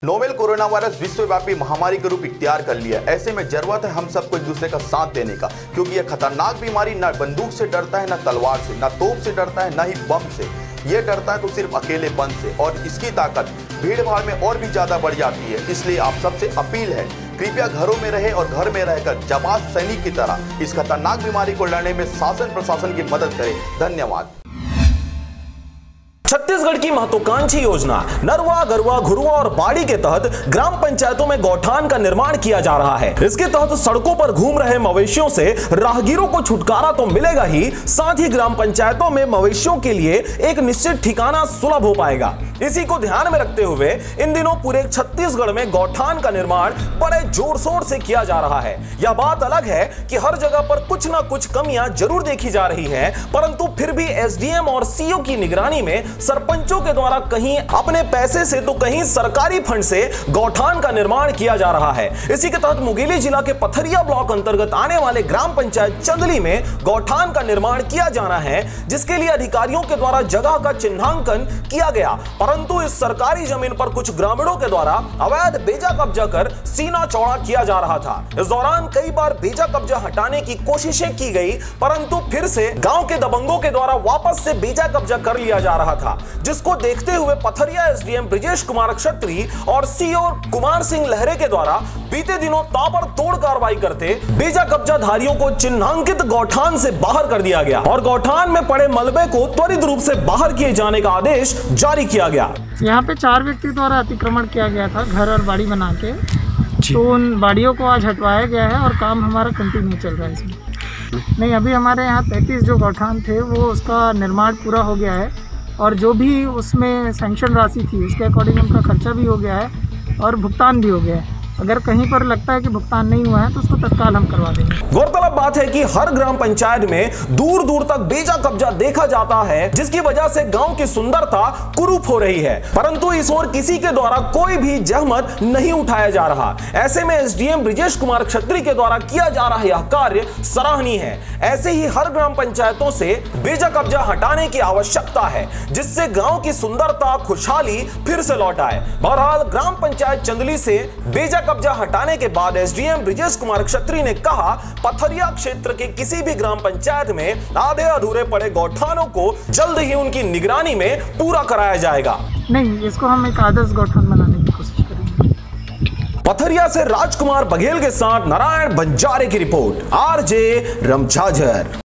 Novel corona virus विश्वव्यापी महामारी का रूप इख्तियार कर लिया। ऐसे में जरूरत है हम सबको एक दूसरे का साथ देने का, क्योंकि यह खतरनाक बीमारी न बंदूक से डरता है, न तलवार से, न तोप से डरता है, न ही बम से। ये डरता है तो सिर्फ अकेलेपन से, और इसकी ताकत भीड़ भाड़ में और भी ज्यादा बढ़ जाती है। इसलिए आप सबसे अपील है, कृपया घरों में रहे और घर में रहकर जाबाज सैनिक की तरह इस खतरनाक बीमारी को लड़ने में शासन प्रशासन की मदद करें। धन्यवाद। छत्तीसगढ़ की महत्वाकांक्षी योजना नरवा, गरुआ, घुरुआ और बाड़ी के तहत ग्राम पंचायतों में गौठान का निर्माण किया जा रहा है। इसके तहत सड़कों पर घूम रहे मवेशियों से राहगीरों को छुटकारा तो मिलेगा ही, साथ ही ग्राम पंचायतों में मवेशियों के लिए एक निश्चित ठिकाना सुलभ हो पाएगा। इसी को ध्यान में रखते हुए इन दिनों पूरे छत्तीसगढ़ में गौठान का निर्माण बड़े जोर शोर से किया जा रहा है। यह बात अलग है कि हर जगह पर कुछ ना कुछ कमियां जरूर देखी जा रही है, परंतु फिर भी एसडीएम और सीओ की निगरानी में सरपंचों के द्वारा कहीं अपने पैसे से तो कहीं सरकारी फंड से गौठान का निर्माण किया जा रहा है। इसी के तहत मुंगेली जिला के पथरिया ब्लॉक अंतर्गत आने वाले ग्राम पंचायत चंदली में गौठान का निर्माण किया जाना है, जिसके लिए अधिकारियों के द्वारा जगह का चिन्हांकन किया गया, परंतु इस सरकारी जमीन पर कुछ ग्रामीणों के द्वारा अवैध बेजा कब्जा कर सीना चौड़ा किया जा रहा था। इस दौरान कई बार बेजा कब्जा हटाने की कोशिशें की गई, परंतु फिर से गांव के दबंगों के द्वारा वापस से बेजा कब्जा कर लिया जा रहा था, जिसको देखते हुए पथरिया एसडीएम ब्रिजेश कुमार क्षत्री और सीओ कुमार सिंह लहरे के द्वारा बीते दिनों ताबड़तोड़ कार्रवाई करते बेजा कब्जाधारियों को चिन्हांकित गौठान से बाहर कर दिया गया और गौठान में पड़े मलबे को त्वरित रूप से बाहर किए जाने का आदेश जारी किया गया। यहाँ पे 4 व्यक्ति द्वारा अतिक्रमण किया गया था घर और बाड़ी बना के, तो उन बाड़ियों को आज हटवाया गया है और काम हमारा कंटिन्यू चल रहा है इसमें। नहीं, अभी हमारे यहाँ 33 जो गौठान थे वो उसका निर्माण पूरा हो गया है और जो भी उसमें सैंक्शन राशि थी उसके अकॉर्डिंग उनका खर्चा भी हो गया है और भुगतान भी हो गया है। अगर कहीं पर लगता है कि भुगतान नहीं हुआ है तो उसको तत्काल हम करवा देंगे। गौरतलब बात है कि हर ग्राम पंचायत में दूर दूर तक बेजा कब्जा देखा जाता है, जिसकी वजह से गांव की सुंदरता कुरूप हो रही है, परंतु इस ओर किसी के द्वारा कोई भी जहमत नहीं उठाया जा रहा। ऐसे में एसडीएम ब्रिजेश कुमार क्षत्री के द्वारा किया जा रहा यह कार्य सराहनीय है। ऐसे ही हर ग्राम पंचायतों से बेजा कब्जा हटाने की आवश्यकता है, जिससे गांव की सुंदरता, खुशहाली फिर से लौट आए। बहरहाल ग्राम पंचायत चंदली से बेजा कब्जा हटाने के बाद एसडीएम ब्रिजेश कुमार क्षत्री ने कहा, पथरिया क्षेत्र के किसी भी ग्राम पंचायत में आधे अधूरे पड़े गौठानों को जल्द ही उनकी निगरानी में पूरा कराया जाएगा। नहीं, इसको हम एक आदर्श गौठान बनाने की कोशिश करेंगे। पथरिया से राजकुमार बघेल के साथ नारायण बंजारे की रिपोर्ट, आरजे रमझाझर।